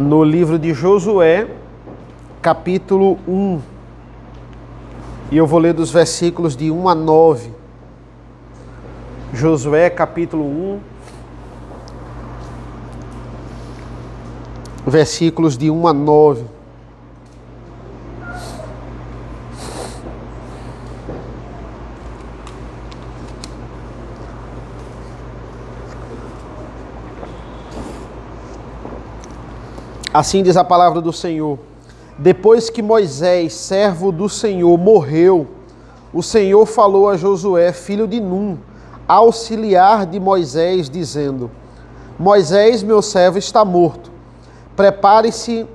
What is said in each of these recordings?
no livro de Josué, capítulo 1. E eu vou ler dos versículos de 1 a 9. Josué, capítulo 1, versículos de 1 a 9. Assim diz a palavra do Senhor. Depois que Moisés, servo do Senhor, morreu, o Senhor falou a Josué, filho de Num, auxiliar de Moisés, dizendo: Moisés, meu servo, está morto. Prepare-se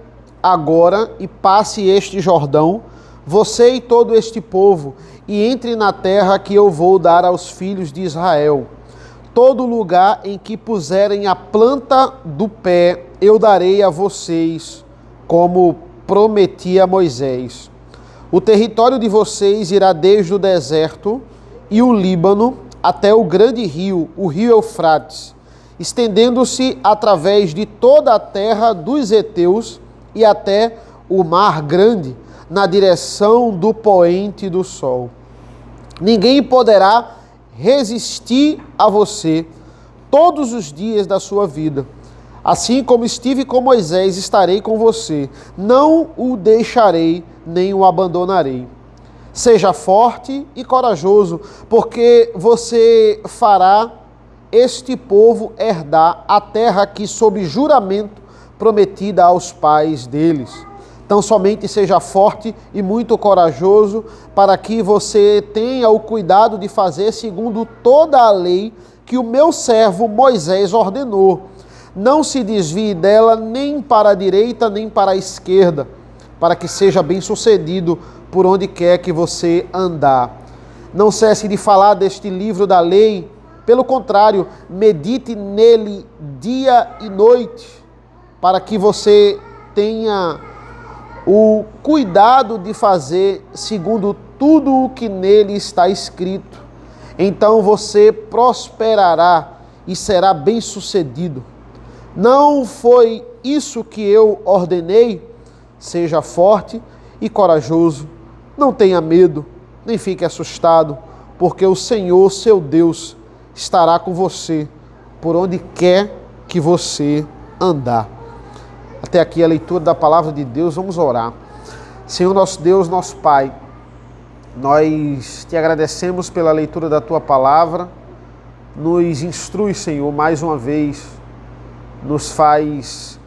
agora e passe este Jordão, você e todo este povo, e entre na terra que eu vou dar aos filhos de Israel. Todo lugar em que puserem a planta do pé, eu darei a vocês, como prometi a Moisés. O território de vocês irá desde o deserto e o Líbano até o grande rio, o rio Eufrates, estendendo-se através de toda a terra dos heteus e até o mar grande, na direção do poente do sol. Ninguém poderá resistir a você todos os dias da sua vida. Assim como estive com Moisés, estarei com você. Não o deixarei, nem o abandonarei. Seja forte e corajoso, porque você fará este povo herdar a terra que, sob juramento, prometida aos pais deles. Então somente seja forte e muito corajoso, para que você tenha o cuidado de fazer segundo toda a lei que o meu servo Moisés ordenou. Não se desvie dela nem para a direita nem para a esquerda, para que seja bem-sucedido por onde quer que você andar. Não cesse de falar deste livro da lei, pelo contrário, medite nele dia e noite, para que você tenha o cuidado de fazer segundo tudo o que nele está escrito. Então você prosperará e será bem-sucedido. Não foi isso que eu ordenei? Seja forte e corajoso. Não tenha medo, nem fique assustado, porque o Senhor, seu Deus, estará com você por onde quer que você andar. Até aqui a leitura da palavra de Deus. Vamos orar. Senhor nosso Deus, nosso Pai, nós te agradecemos pela leitura da tua palavra. Nos instrui, Senhor, mais uma vez, nos faz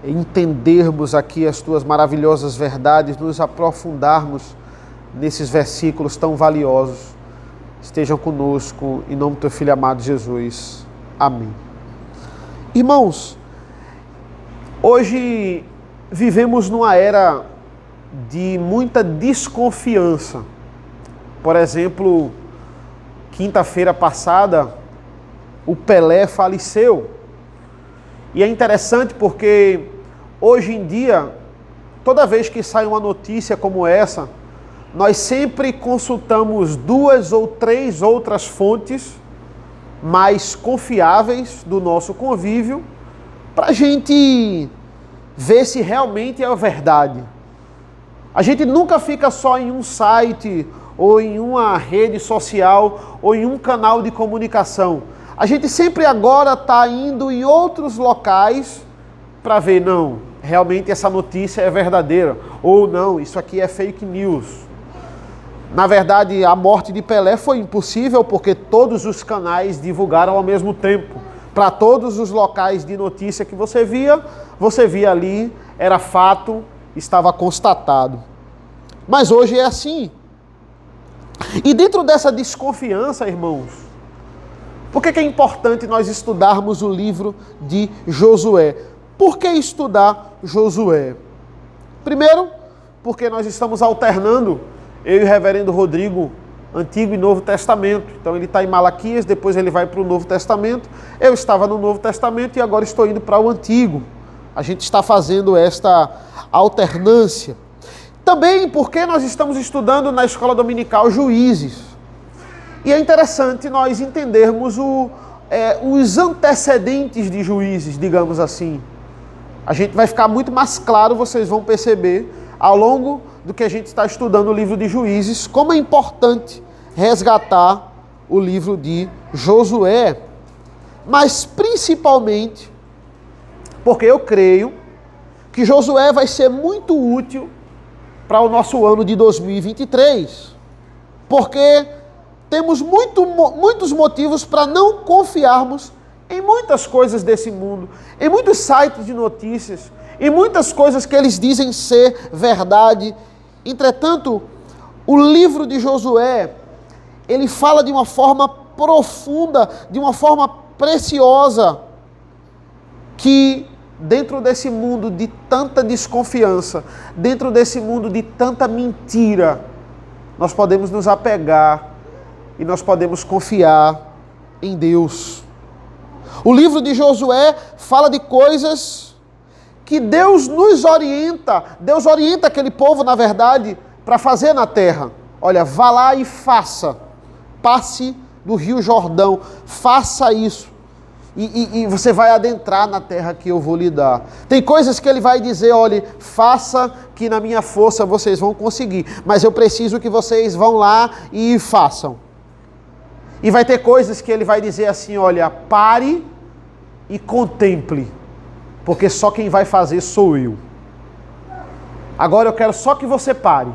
entendermos aqui as tuas maravilhosas verdades, nos aprofundarmos nesses versículos tão valiosos. Estejam conosco, em nome do teu Filho amado Jesus. Amém. Irmãos, hoje vivemos numa era de muita desconfiança. Por exemplo, quinta-feira passada, o Pelé faleceu. E é interessante porque hoje em dia, toda vez que sai uma notícia como essa, nós sempre consultamos 2 ou 3 outras fontes mais confiáveis do nosso convívio para a gente ver se realmente é a verdade. A gente nunca fica só em um site ou em uma rede social ou em um canal de comunicação. A gente sempre agora está indo em outros locais para ver, não, realmente essa notícia é verdadeira, ou não, isso aqui é fake news. Na verdade, a morte de Pelé foi impossível porque todos os canais divulgaram ao mesmo tempo. Para todos os locais de notícia que você via ali, era fato, estava constatado. Mas hoje é assim. E dentro dessa desconfiança, irmãos, por que é importante nós estudarmos o livro de Josué? Por que estudar Josué? Primeiro, porque nós estamos alternando, eu e o reverendo Rodrigo, Antigo e Novo Testamento. Então ele está em Malaquias, depois ele vai para o Novo Testamento. Eu estava no Novo Testamento e agora estou indo para o Antigo. A gente está fazendo esta alternância. Também porque nós estamos estudando na escola dominical Juízes. E é interessante nós entendermos os antecedentes de Juízes, digamos assim. A gente vai ficar muito mais claro, vocês vão perceber, ao longo do que a gente está estudando o livro de Juízes, como é importante resgatar o livro de Josué. Mas principalmente porque eu creio que Josué vai ser muito útil para o nosso ano de 2023. Porque temos muitos motivos para não confiarmos em muitas coisas desse mundo, em muitos sites de notícias, em muitas coisas que eles dizem ser verdade. Entretanto, o livro de Josué, ele fala de uma forma profunda, de uma forma preciosa, que dentro desse mundo de tanta desconfiança, dentro desse mundo de tanta mentira, nós podemos nos apegar e nós podemos confiar em Deus. O livro de Josué fala de coisas que Deus nos orienta, Deus orienta aquele povo, na verdade, para fazer na terra. Olha, vá lá e faça, passe do Rio Jordão, faça isso. E você vai adentrar na terra que eu vou lhe dar. Tem coisas que ele vai dizer, olha, faça que na minha força vocês vão conseguir, mas eu preciso que vocês vão lá e façam. E vai ter coisas que ele vai dizer assim, olha, pare e contemple, porque só quem vai fazer sou eu. Agora eu quero só que você pare.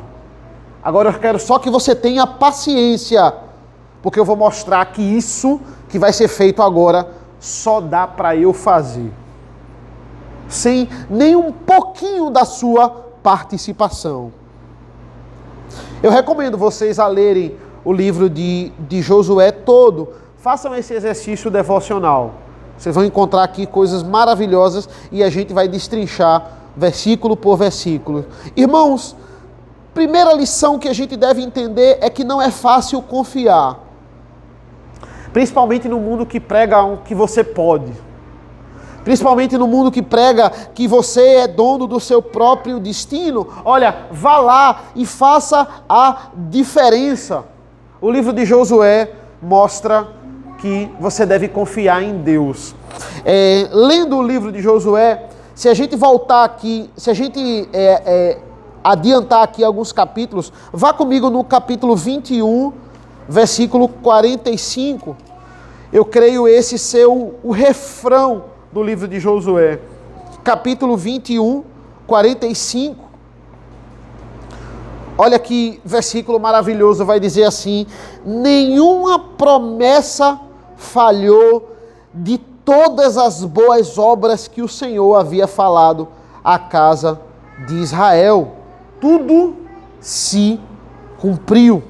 Agora eu quero só que você tenha paciência, porque eu vou mostrar que isso que vai ser feito agora só dá para eu fazer, sem nem um pouquinho da sua participação. Eu recomendo vocês a lerem o livro de Josué todo. Façam esse exercício devocional. Vocês vão encontrar aqui coisas maravilhosas e a gente vai destrinchar versículo por versículo. Irmãos, primeira lição que a gente deve entender é que não é fácil confiar. Principalmente no mundo que prega que você pode. Principalmente no mundo que prega que você é dono do seu próprio destino. Olha, vá lá e faça a diferença. O livro de Josué mostra que você deve confiar em Deus. Lendo o livro de Josué, se a gente voltar aqui, se a gente adiantar aqui alguns capítulos, vá comigo no capítulo 21, versículo 45, eu creio esse ser o refrão do livro de Josué. Capítulo 21, 45. Olha que versículo maravilhoso, vai dizer assim: nenhuma promessa falhou de todas as boas obras que o Senhor havia falado à casa de Israel. Tudo se cumpriu.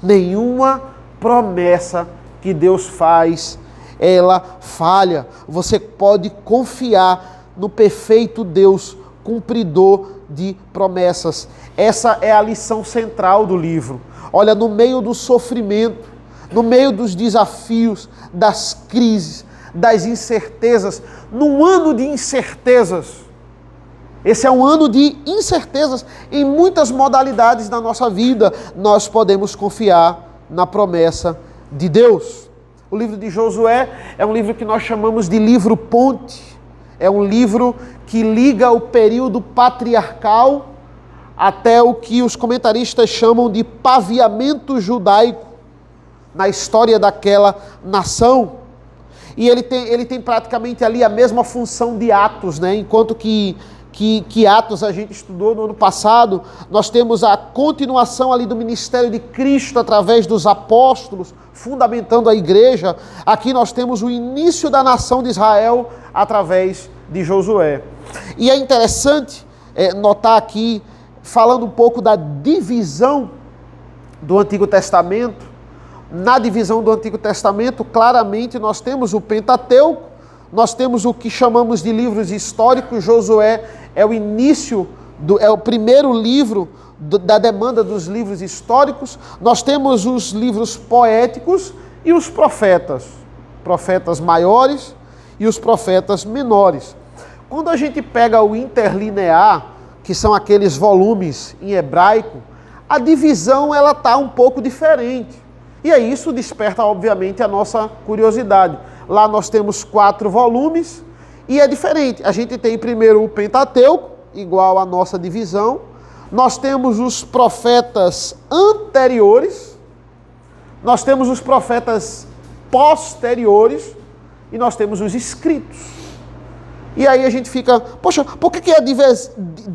Nenhuma promessa que Deus faz, ela falha. Você pode confiar no perfeito Deus, cumpridor de promessas. Essa é a lição central do livro. Olha, no meio do sofrimento, no meio dos desafios, das crises, das incertezas, num ano de incertezas. Esse é um ano de incertezas em muitas modalidades da nossa vida. Nós podemos confiar na promessa de Deus. O livro de Josué é um livro que nós chamamos de livro ponte. É um livro que liga o período patriarcal até o que os comentaristas chamam de paviamento judaico na história daquela nação. E ele tem praticamente ali a mesma função de Atos, né? Enquanto que Atos a gente estudou no ano passado, nós temos a continuação ali do ministério de Cristo através dos apóstolos, fundamentando a igreja. Aqui nós temos o início da nação de Israel através de Josué. E é interessante notar aqui, falando um pouco da divisão do Antigo Testamento. Na divisão do Antigo Testamento, claramente nós temos o Pentateuco, nós temos o que chamamos de livros históricos. Josué é o início, é o primeiro livro da demanda dos livros históricos. Nós temos os livros poéticos e os profetas maiores e os profetas menores. Quando a gente pega o interlinear, que são aqueles volumes em hebraico, a divisão ela está um pouco diferente. E aí isso desperta, obviamente, a nossa curiosidade. Lá nós temos 4 volumes E é diferente. A gente tem primeiro o Pentateuco, igual à nossa divisão. Nós temos os profetas anteriores, nós temos os profetas posteriores e nós temos os escritos. E aí a gente fica, poxa, por que a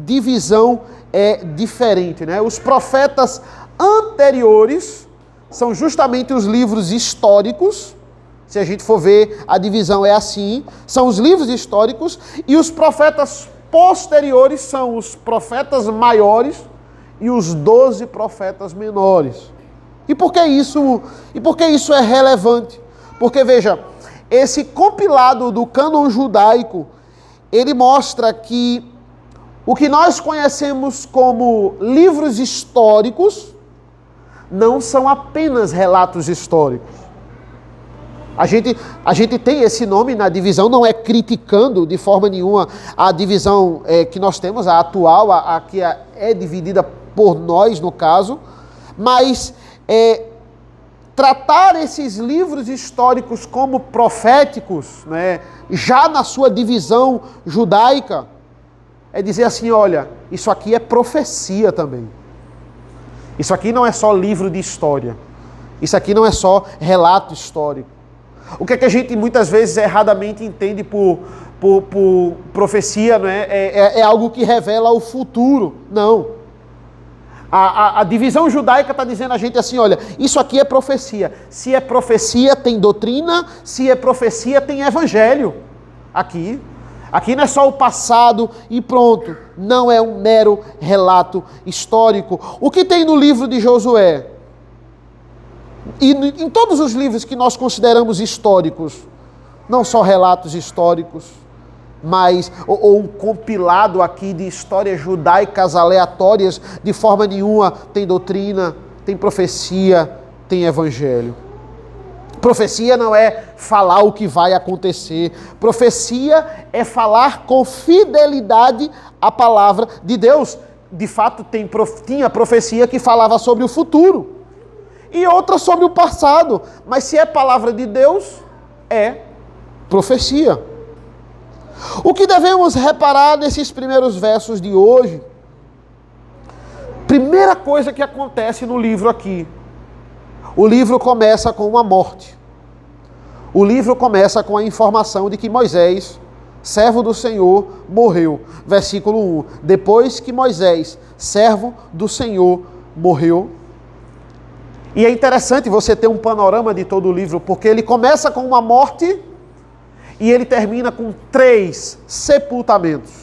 divisão é diferente, né? Os profetas anteriores são justamente os livros históricos. Se a gente for ver, a divisão é assim, são os livros históricos, e os profetas posteriores são os profetas maiores e os 12 profetas menores. E por que isso é relevante? Porque, veja, esse compilado do cânon judaico, ele mostra que o que nós conhecemos como livros históricos não são apenas relatos históricos. A gente tem esse nome na divisão, não é criticando de forma nenhuma a divisão que nós temos, a atual, a que é dividida por nós, no caso, mas tratar esses livros históricos como proféticos, né, já na sua divisão judaica, é dizer assim, olha, isso aqui é profecia também. Isso aqui não é só livro de história. Isso aqui não é só relato histórico. O que é que a gente muitas vezes erradamente entende por profecia, não é? É algo que revela o futuro. Não. A divisão judaica está dizendo a gente assim, olha, isso aqui é profecia. Se é profecia, tem doutrina. Se é profecia, tem evangelho. Aqui não é só o passado e pronto. Não é um mero relato histórico. O que tem no livro de Josué? E em todos os livros que nós consideramos históricos, não só relatos históricos, mas ou um compilado aqui de histórias judaicas aleatórias, de forma nenhuma tem doutrina, tem profecia, tem evangelho. Profecia não é falar o que vai acontecer. Profecia é falar com fidelidade a palavra de Deus. De fato, tinha profecia que falava sobre o futuro. E outra sobre o passado. Mas se é palavra de Deus, é profecia. O que devemos reparar nesses primeiros versos de hoje? Primeira coisa que acontece no livro aqui. O livro começa com uma morte. O livro começa com a informação de que Moisés, servo do Senhor, morreu. Versículo 1. Depois que Moisés, servo do Senhor, morreu. E é interessante você ter um panorama de todo o livro, porque ele começa com uma morte e ele termina com 3 sepultamentos.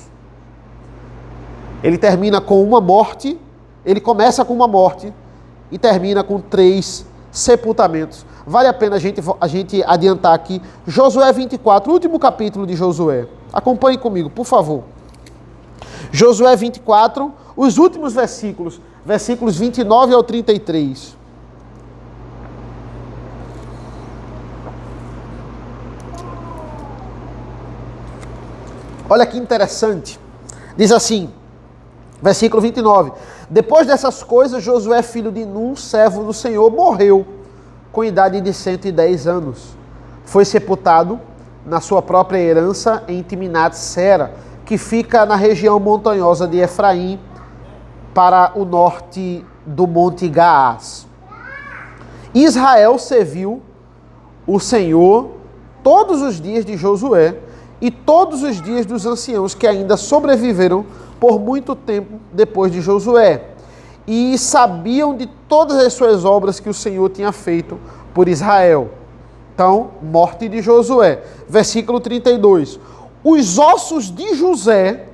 Ele termina com uma morte, ele começa com uma morte e termina com 3 sepultamentos. Vale a pena a gente adiantar aqui Josué 24, o último capítulo de Josué. Acompanhe comigo, por favor. Josué 24, os últimos versículos, versículos 29 ao 33. Olha que interessante. Diz assim, versículo 29. Depois dessas coisas, Josué, filho de Num, servo do Senhor, morreu com idade de 110 anos. Foi sepultado na sua própria herança em Timnat-Sera, que fica na região montanhosa de Efraim, para o norte do Monte Gaás. Israel serviu o Senhor todos os dias de Josué e todos os dias dos anciãos que ainda sobreviveram por muito tempo depois de Josué, e sabiam de todas as suas obras que o Senhor tinha feito por Israel. Então, morte de Josué. Versículo 32. Os ossos de José,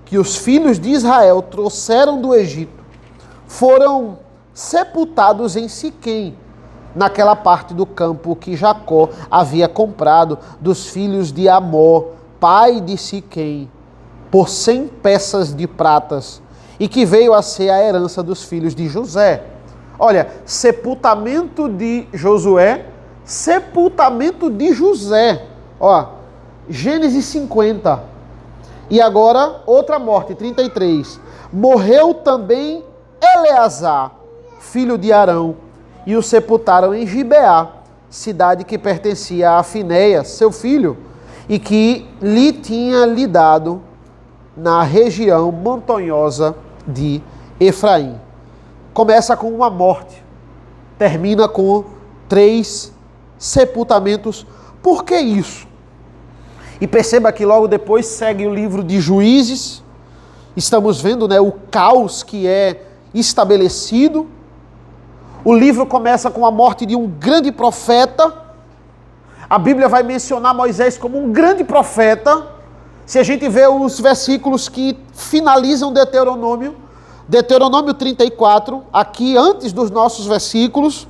que os filhos de Israel trouxeram do Egito, foram sepultados em Siquém, naquela parte do campo que Jacó havia comprado dos filhos de Amor, pai de Siquém, por 100 peças de pratas, e que veio a ser a herança dos filhos de José. Olha, sepultamento de Josué, sepultamento de José. Ó, Gênesis 50. E agora, outra morte, 33. Morreu também Eleazar, filho de Arão, e o sepultaram em Gibeá, cidade que pertencia a Finéias, seu filho. e que lhe tinha lhe dado na região montanhosa de Efraim. Começa com uma morte, termina com 3 sepultamentos. Por que isso? E perceba que logo depois segue o livro de Juízes. Estamos vendo, né, o caos que é estabelecido. O livro começa com a morte de um grande profeta. A Bíblia vai mencionar Moisés como um grande profeta. Se a gente vê os versículos que finalizam Deuteronômio 34, aqui antes dos nossos versículos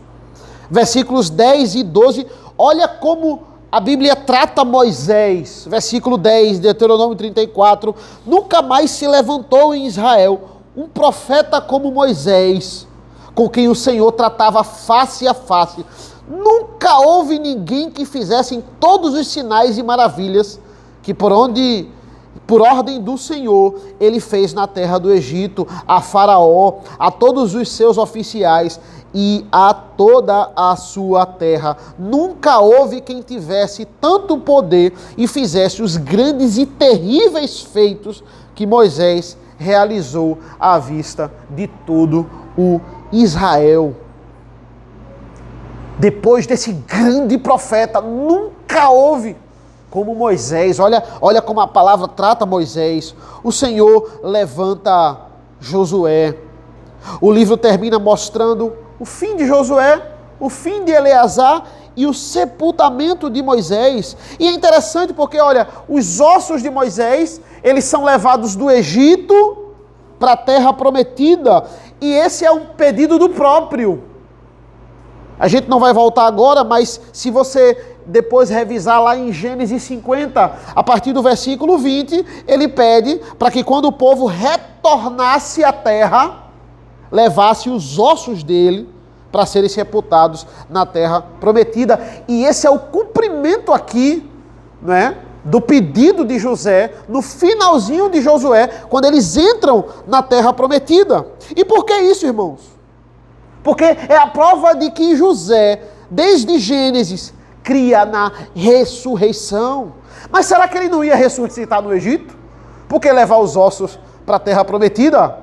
10 e 12, olha como a Bíblia trata Moisés. Versículo 10, Deuteronômio 34, nunca mais se levantou em Israel um profeta como Moisés, com quem o Senhor tratava face a face. Nunca houve ninguém que fizesse todos os sinais e maravilhas que por ordem do Senhor, ele fez na terra do Egito, a Faraó, a todos os seus oficiais e a toda a sua terra. Nunca houve quem tivesse tanto poder e fizesse os grandes e terríveis feitos que Moisés realizou à vista de todo o Israel. Depois desse grande profeta, nunca houve como Moisés. Olha como a palavra trata Moisés. O Senhor levanta Josué. O livro termina mostrando o fim de Josué, o fim de Eleazar e o sepultamento de Moisés. E é interessante porque, olha, os ossos de Moisés, eles são levados do Egito para a terra prometida. E esse é um pedido do próprio. A gente não vai voltar agora, mas se você depois revisar lá em Gênesis 50, a partir do versículo 20, ele pede para que quando o povo retornasse à terra, levasse os ossos dele para serem sepultados na terra prometida. E esse é o cumprimento aqui, né, do pedido de José, no finalzinho de Josué, quando eles entram na terra prometida. E por que isso, irmãos? Porque é a prova de que José, desde Gênesis, cria na ressurreição. Mas será que ele não ia ressuscitar no Egito? Por que levar os ossos para a terra prometida?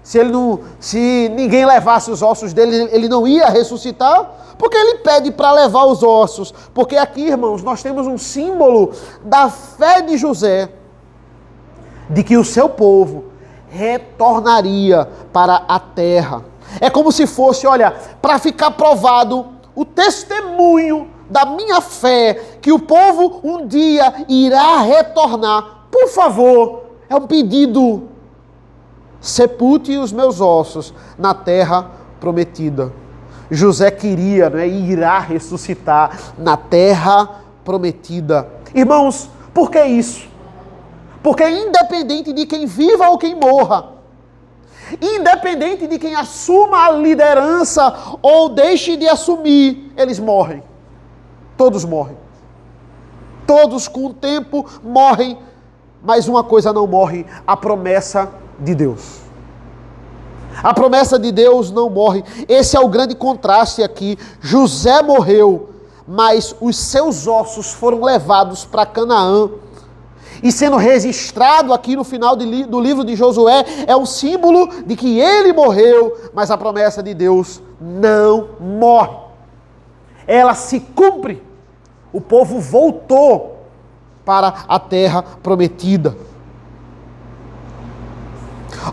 Se ninguém levasse os ossos dele, ele não ia ressuscitar? Porque ele pede para levar os ossos. Porque aqui, irmãos, nós temos um símbolo da fé de José, de que o seu povo retornaria para a terra. É como se fosse, olha, para ficar provado o testemunho da minha fé, que o povo um dia irá retornar. Por favor, é um pedido. Sepulte os meus ossos na terra prometida. José queria, né, e irá ressuscitar na terra prometida. Irmãos, por que isso? Porque independente de quem viva ou quem morra, independente de quem assuma a liderança ou deixe de assumir, eles morrem. Todos morrem. Todos com o tempo morrem, mas uma coisa não morre: a promessa de Deus. A promessa de Deus não morre. Esse é o grande contraste aqui. José morreu, mas os seus ossos foram levados para Canaã. E sendo registrado aqui no final do livro de Josué, é um símbolo de que ele morreu, mas a promessa de Deus não morre. Ela se cumpre. O povo voltou para a terra prometida.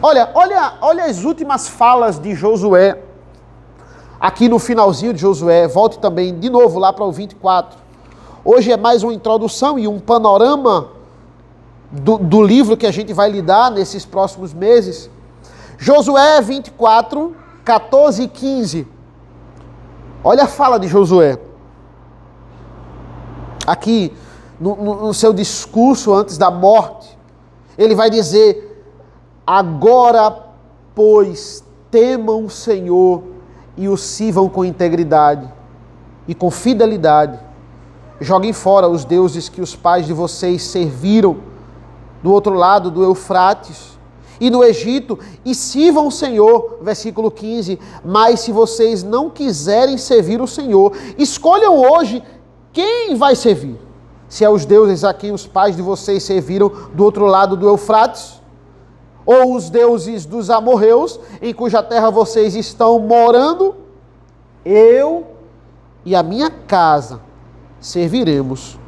Olha as últimas falas de Josué. Aqui no finalzinho de Josué, volte também de novo lá para o 24. Hoje é mais uma introdução e um panorama do livro que a gente vai lidar nesses próximos meses. Josué 24, 14 e 15. Olha a fala de Josué. Aqui, no seu discurso antes da morte, ele vai dizer: agora, pois, temam o Senhor e o sirvam com integridade e com fidelidade. Joguem fora os deuses que os pais de vocês serviram do outro lado do Eufrates e no Egito, e sirvam o Senhor. Versículo 15. Mas se vocês não quiserem servir o Senhor, escolham hoje quem vai servir. Se é os deuses a quem os pais de vocês serviram do outro lado do Eufrates, ou os deuses dos amorreus, em cuja terra vocês estão morando, eu e a minha casa serviremos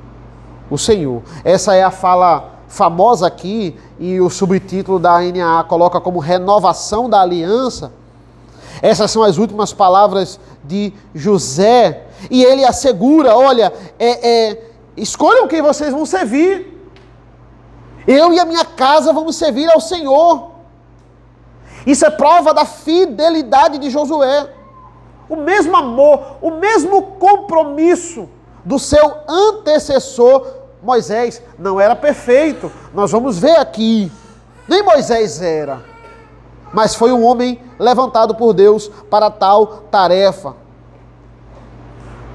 o Senhor. Essa é a fala famosa aqui, e o subtítulo da NAA coloca como renovação da aliança. Essas são as últimas palavras de José, e ele assegura, olha, escolham quem vocês vão servir. Eu e a minha casa vamos servir ao Senhor. Isso é prova da fidelidade de Josué. O mesmo amor, o mesmo compromisso do seu antecessor Moisés. Não era perfeito, nós vamos ver aqui. Nem Moisés era, mas foi um homem levantado por Deus para tal tarefa.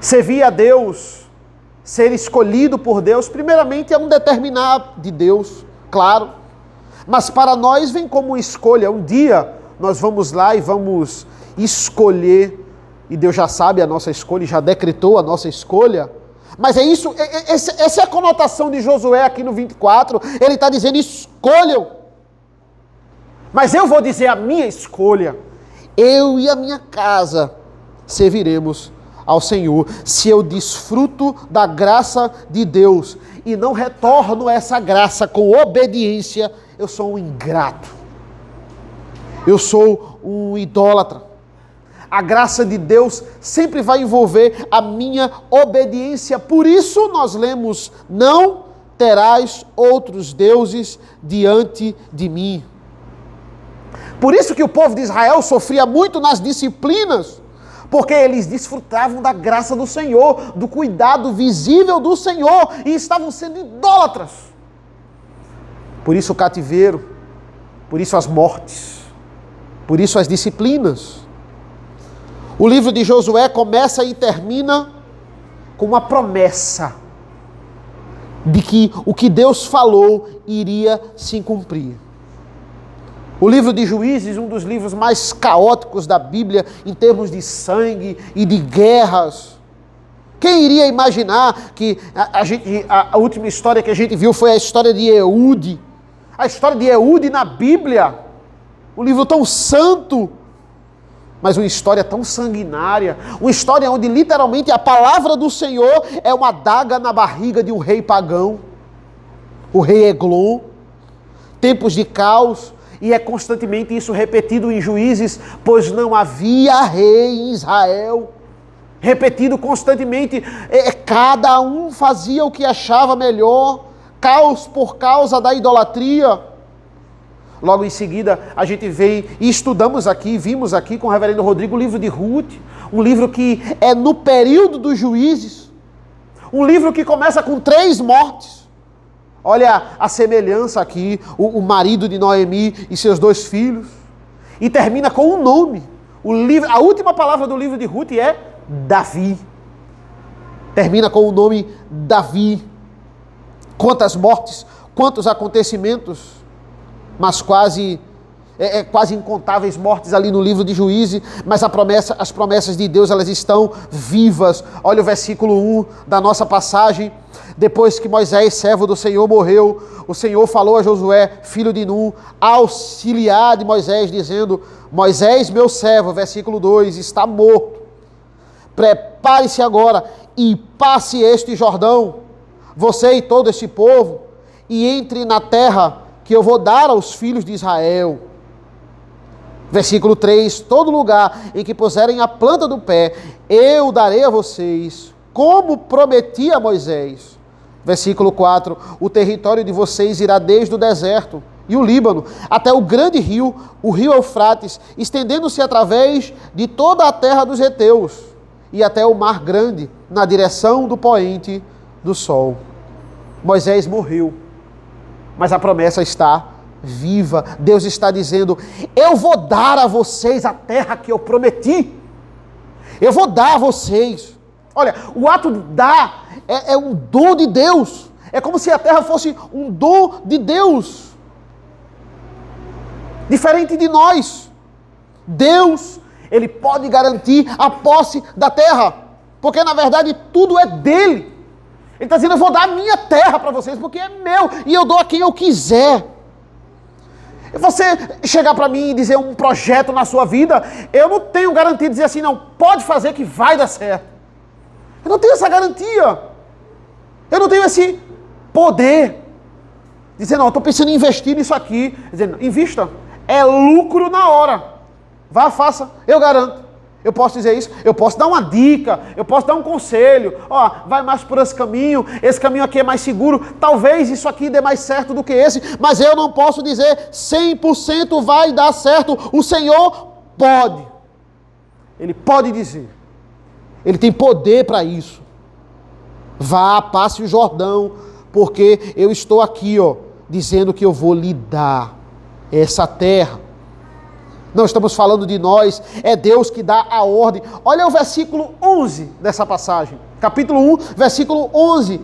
Servir a Deus, ser escolhido por Deus, primeiramente é um determinar de Deus, claro. Mas para nós vem como escolha. Um dia nós vamos lá e vamos escolher, e Deus já sabe a nossa escolha, já decretou a nossa escolha. Mas é isso, essa é a conotação de Josué aqui no 24. Ele está dizendo, escolham. Mas eu vou dizer a minha escolha. Eu e a minha casa serviremos ao Senhor. Se eu desfruto da graça de Deus e não retorno essa graça com obediência, eu sou um ingrato. Eu sou um idólatra. A graça de Deus sempre vai envolver a minha obediência. Por isso nós lemos, não terás outros deuses diante de mim. Por isso que o povo de Israel sofria muito nas disciplinas, porque eles desfrutavam da graça do Senhor, do cuidado visível do Senhor, e estavam sendo idólatras. Por isso o cativeiro, por isso as mortes, por isso as disciplinas. O livro de Josué começa e termina com uma promessa de que o que Deus falou iria se cumprir. O livro de Juízes, um dos livros mais caóticos da Bíblia, em termos de sangue e de guerras. Quem iria imaginar que a última história que a gente viu foi a história de Eude? A história de Eude na Bíblia, um livro tão santo, mas uma história tão sanguinária, uma história onde literalmente a palavra do Senhor é uma adaga na barriga de um rei pagão, o rei Eglon. Tempos de caos, e é constantemente isso repetido em Juízes, pois não havia rei em Israel. Repetido constantemente, cada um fazia o que achava melhor, caos por causa da idolatria. Logo em seguida, a gente veio e estudamos aqui, vimos aqui com o reverendo Rodrigo o livro de Ruth, um livro que é no período dos juízes, um livro que começa com 3 mortes. Olha a semelhança aqui, o marido de Noemi e seus 2 filhos, e termina com um nome. A última palavra do livro de Ruth é Davi. Termina com o nome Davi. Quantas mortes, quantos acontecimentos, mas quase incontáveis mortes ali no livro de Juízes, mas as promessas de Deus, elas estão vivas. Olha o versículo 1 da nossa passagem. Depois que Moisés, servo do Senhor, morreu, o Senhor falou a Josué, filho de Nun, auxiliar de Moisés, dizendo, Moisés, meu servo, versículo 2, está morto. Prepare-se agora e passe este Jordão, você e todo este povo, e entre na terra que eu vou dar aos filhos de Israel. Versículo 3, todo lugar em que puserem a planta do pé, eu darei a vocês, como prometi a Moisés. Versículo 4, o território de vocês irá desde o deserto e o Líbano, até o grande rio, o rio Eufrates, estendendo-se através de toda a terra dos heteus, e até o mar grande, na direção do poente do sol. Moisés morreu, mas a promessa está viva. Deus está dizendo, eu vou dar a vocês a terra que eu prometi. Eu vou dar a vocês. Olha, o ato de dar é um dom de Deus. É como se a terra fosse um dom de Deus. Diferente de nós. Deus, Ele pode garantir a posse da terra. Porque na verdade tudo é dele. Ele está dizendo, eu vou dar a minha terra para vocês, porque é meu, e eu dou a quem eu quiser. E você chegar para mim e dizer um projeto na sua vida, eu não tenho garantia de dizer assim, não, pode fazer que vai dar certo. Eu não tenho essa garantia. Eu não tenho esse poder. Dizer, não, eu estou pensando em investir nisso aqui. Dizer, invista. É lucro na hora. Vá, faça. Eu garanto. Eu posso dizer isso. Eu posso dar uma dica. Eu posso dar um conselho. Ó, vai mais por esse caminho. Esse caminho aqui é mais seguro. Talvez isso aqui dê mais certo do que esse. Mas eu não posso dizer 100% vai dar certo. O Senhor pode. Ele pode dizer. Ele tem poder para isso. Vá, passe o Jordão. Porque eu estou aqui, ó, dizendo que eu vou lhe dar essa terra. Não estamos falando de nós, é Deus que dá a ordem. Olha o versículo 11 dessa passagem. Capítulo 1, versículo 11.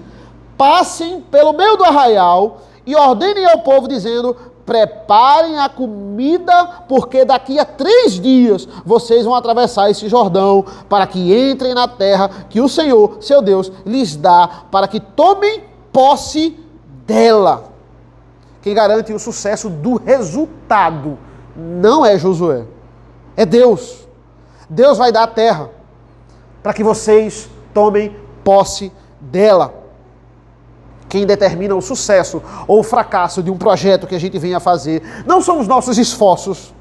Passem pelo meio do arraial e ordenem ao povo dizendo, preparem a comida, porque daqui a 3 dias vocês vão atravessar esse Jordão, para que entrem na terra que o Senhor, seu Deus, lhes dá, para que tomem posse dela. Quem garante o sucesso do resultado não é Josué, é Deus. Deus vai dar a terra para que vocês tomem posse dela. Quem determina o sucesso ou o fracasso de um projeto que a gente venha fazer não são os nossos esforços,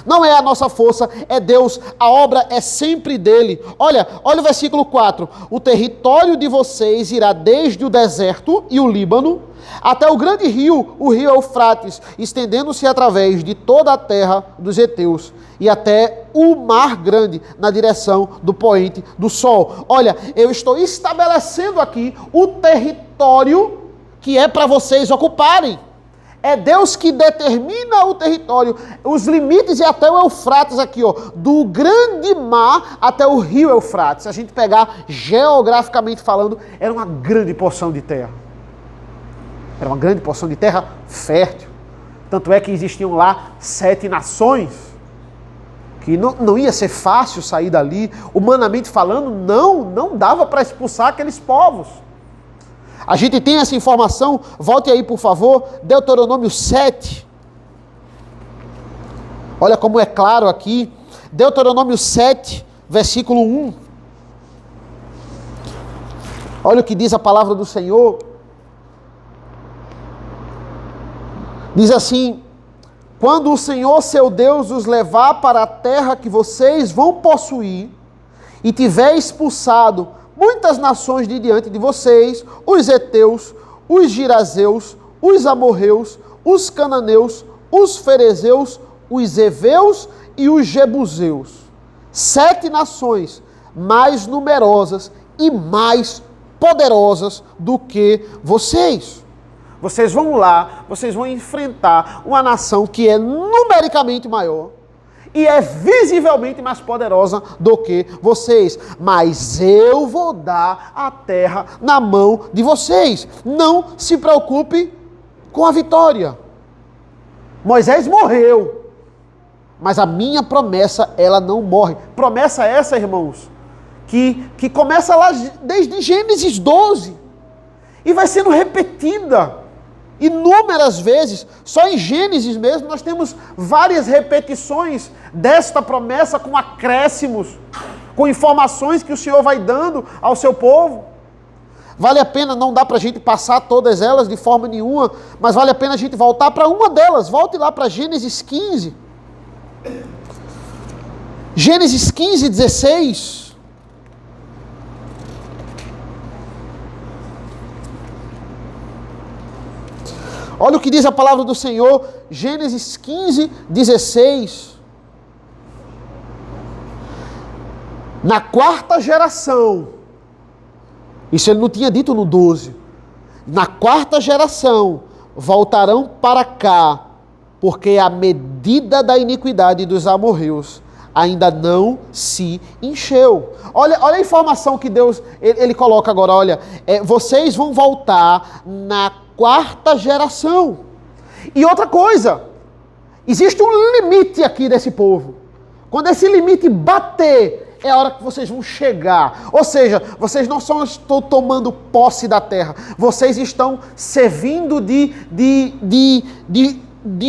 não é a nossa força, é Deus, a obra é sempre dele. Olha o versículo 4, o território de vocês irá desde o deserto e o Líbano, até o grande rio, o rio Eufrates, estendendo-se através de toda a terra dos heteus, e até o mar grande, na direção do poente do sol. Olha, eu estou estabelecendo aqui o território que é para vocês ocuparem. É Deus que determina o território, os limites e até o Eufrates aqui, ó, do grande mar até o rio Eufrates. Se a gente pegar geograficamente falando, era uma grande porção de terra. Era uma grande porção de terra fértil. Tanto é que existiam lá 7 nações, que não ia ser fácil sair dali. Humanamente falando, não dava para expulsar aqueles povos. A gente tem essa informação, volte aí por favor, Deuteronômio 7. Olha como é claro aqui, Deuteronômio 7, versículo 1. Olha o que diz a palavra do Senhor. Diz assim, quando o Senhor seu Deus os levar para a terra que vocês vão possuir, e tiver expulsado muitas nações de diante de vocês, os heteus, os girazeus, os amorreus, os cananeus, os ferezeus, os heveus e os jebuseus. 7 nações mais numerosas e mais poderosas do que vocês. Vocês vão lá, vocês vão enfrentar uma nação que é numericamente maior e é visivelmente mais poderosa do que vocês. Mas eu vou dar a terra na mão de vocês. Não se preocupe com a vitória. Moisés morreu, mas a minha promessa, ela não morre. Promessa essa, irmãos, que começa lá desde Gênesis 12 e vai sendo repetida inúmeras vezes. Só em Gênesis mesmo nós temos várias repetições desta promessa, com acréscimos, com informações que o Senhor vai dando ao seu povo. Vale a pena, não dá para a gente passar todas elas de forma nenhuma, mas vale a pena a gente voltar para uma delas. Volte lá para Gênesis 15. Gênesis 15, 16. Olha o que diz a palavra do Senhor, Gênesis 15, 16. Na 4ª geração, isso ele não tinha dito no 12, na 4ª geração voltarão para cá, porque a medida da iniquidade dos amorreus ainda não se encheu. Olha a informação que Deus, ele coloca agora, olha, vocês vão voltar na 4ª geração. E outra coisa, existe um limite aqui desse povo. Quando esse limite bater, é a hora que vocês vão chegar. Ou seja, vocês não só estão tomando posse da terra, vocês estão servindo de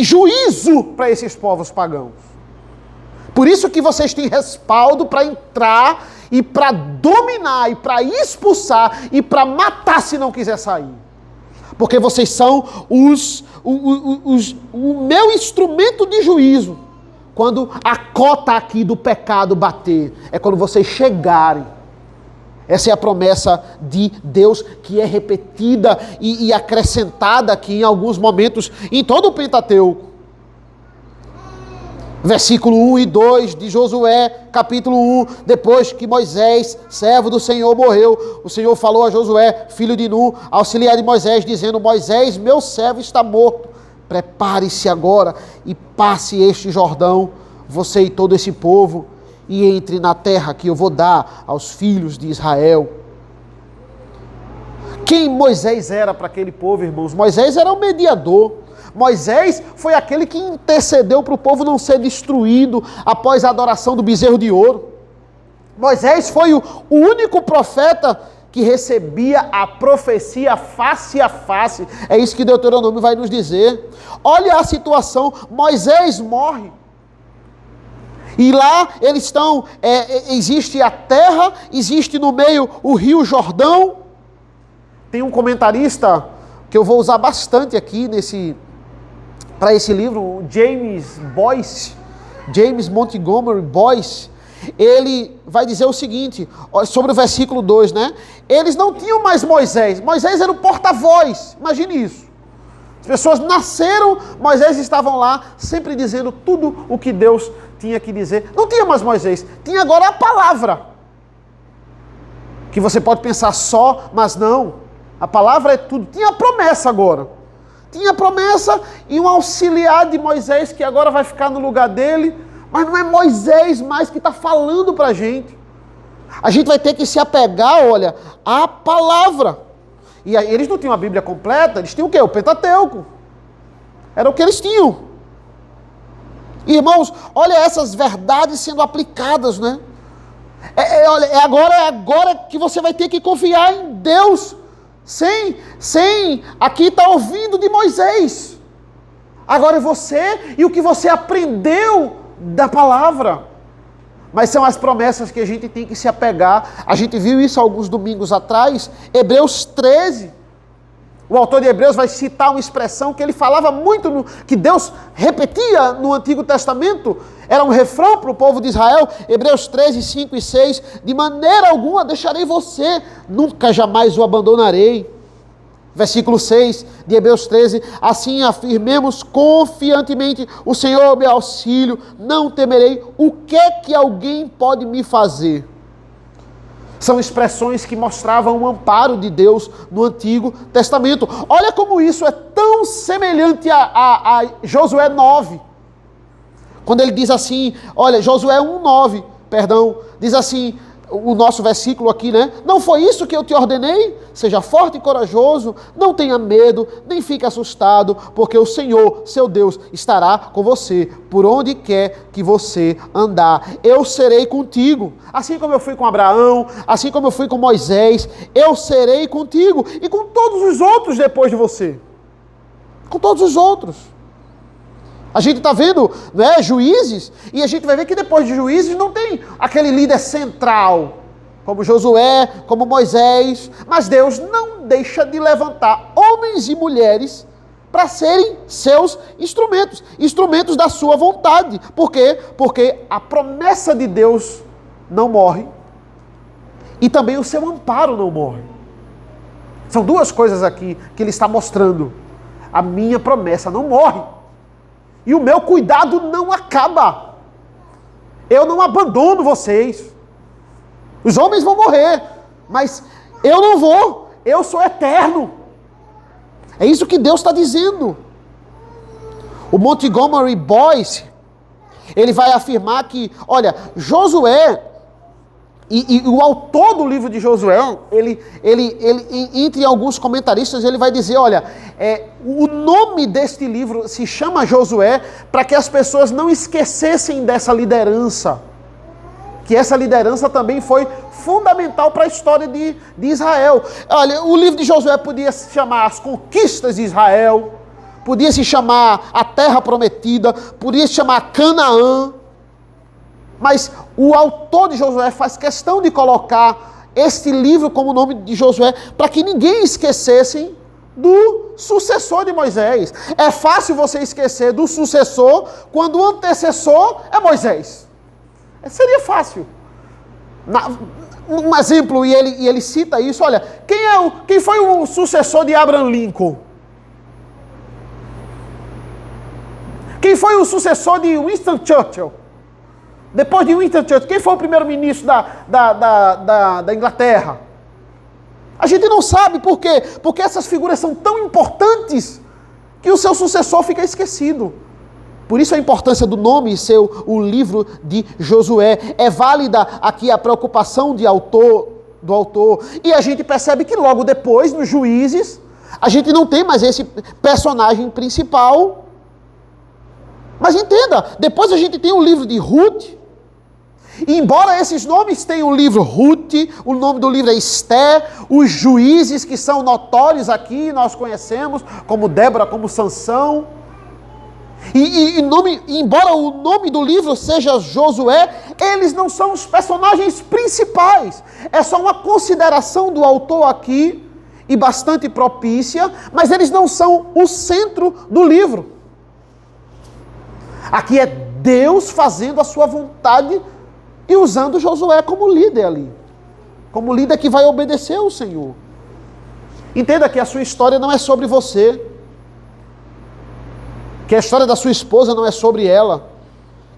juízo para esses povos pagãos. Por isso que vocês têm respaldo para entrar e para dominar, e para expulsar, e para matar se não quiser sair. Porque vocês são o meu instrumento de juízo. Quando a cota aqui do pecado bater, é quando vocês chegarem. Essa é a promessa de Deus que é repetida e acrescentada aqui em alguns momentos em todo o Pentateuco. Versículo 1 e 2 de Josué, capítulo 1, depois que Moisés, servo do Senhor, morreu, o Senhor falou a Josué, filho de Nun, auxiliar de Moisés, dizendo: Moisés, meu servo está morto, prepare-se agora e passe este Jordão, você e todo esse povo, e entre na terra que eu vou dar aos filhos de Israel. Quem Moisés era para aquele povo, irmãos? Moisés era o mediador. Moisés foi aquele que intercedeu para o povo não ser destruído após a adoração do bezerro de ouro. Moisés foi o único profeta que recebia a profecia face a face. É isso que Deuteronômio vai nos dizer. Olha a situação, Moisés morre. E lá eles estão, existe a terra, existe no meio o rio Jordão. Tem um comentarista que eu vou usar bastante aqui para esse livro, James Montgomery Boyce. Ele vai dizer o seguinte, sobre o versículo 2, né? Eles não tinham mais Moisés. Moisés era o porta-voz, imagine isso. As pessoas nasceram, Moisés estavam lá, sempre dizendo tudo o que Deus tinha que dizer. Não tinha mais Moisés, tinha agora a palavra. Que você pode pensar só, mas não. A palavra é tudo. Tinha a promessa agora. Tinha a promessa e um auxiliar de Moisés que agora vai ficar no lugar dele. Mas não é Moisés mais que está falando para a gente. A gente vai ter que se apegar, olha, à palavra. E aí, eles não tinham a Bíblia completa, eles tinham o quê? O Pentateuco. Era o que eles tinham. Irmãos, olha essas verdades sendo aplicadas, né? É agora que você vai ter que confiar em Deus. Sem aqui está ouvindo de Moisés. Agora é você e o que você aprendeu da palavra. Mas são as promessas que a gente tem que se apegar. A gente viu isso alguns domingos atrás. Hebreus 13. O autor de Hebreus vai citar uma expressão que ele falava muito, que Deus repetia no Antigo Testamento. Era um refrão para o povo de Israel. Hebreus 13, 5 e 6. De maneira alguma deixarei você, nunca jamais o abandonarei. Versículo 6 de Hebreus 13. Assim afirmemos confiantemente: o Senhor é o meu auxílio, não temerei. O que é que alguém pode me fazer? São expressões que mostravam o amparo de Deus no Antigo Testamento. Olha como isso é tão semelhante a Josué 9. Quando ele diz assim, olha, Josué 1:9, diz assim, o nosso versículo aqui, né? Não foi isso que eu te ordenei? Seja forte e corajoso, não tenha medo, nem fique assustado, porque o Senhor, seu Deus, estará com você, por onde quer que você andar. Eu serei contigo. Assim como eu fui com Abraão, assim como eu fui com Moisés, eu serei contigo. E com todos os outros depois de você. Com todos os outros. A gente está vendo, né, Juízes, e a gente vai ver que depois de Juízes não tem aquele líder central, como Josué, como Moisés, mas Deus não deixa de levantar homens e mulheres para serem seus instrumentos, instrumentos da sua vontade. Por quê? Porque a promessa de Deus não morre e também o seu amparo não morre. São duas coisas aqui que ele está mostrando. A minha promessa não morre. E o meu cuidado não acaba. Eu não abandono vocês. Os homens vão morrer, mas eu não vou. Eu sou eterno. É isso que Deus está dizendo. O Montgomery Boyce, ele vai afirmar que, olha, Josué, e o autor do livro de Josué, ele entre alguns comentaristas, ele vai dizer, olha, o nome deste livro se chama Josué para que as pessoas não esquecessem dessa liderança que essa liderança também foi fundamental para a história de Israel. Olha, o livro de Josué podia se chamar As Conquistas de Israel, podia se chamar A Terra Prometida, podia se chamar Canaã, mas o autor de Josué faz questão de colocar este livro como o nome de Josué, para que ninguém esquecesse do sucessor de Moisés. É fácil você esquecer do sucessor quando o antecessor é Moisés. Seria fácil. Um exemplo, e ele cita isso, olha, quem foi o sucessor de Abraham Lincoln? Quem foi o sucessor de Winston Churchill? Depois de Winston Churchill, quem foi o primeiro-ministro da Inglaterra? A gente não sabe por quê? Porque essas figuras são tão importantes que o seu sucessor fica esquecido. Por isso a importância do nome ser o livro de Josué. É válida aqui a preocupação do autor. E a gente percebe que logo depois, nos Juízes, a gente não tem mais esse personagem principal. Mas entenda, depois a gente tem o livro de Ruth. E embora esses nomes tenham o livro Ruth, o nome do livro é Esther, os juízes que são notórios aqui, nós conhecemos, como Débora, como Sansão. Embora o nome do livro seja Josué, eles não são os personagens principais. É só uma consideração do autor aqui, e bastante propícia, mas eles não são o centro do livro. Aqui é Deus fazendo a sua vontade e usando Josué como líder ali. Como líder que vai obedecer ao Senhor. Entenda que a sua história não é sobre você. Que a história da sua esposa não é sobre ela.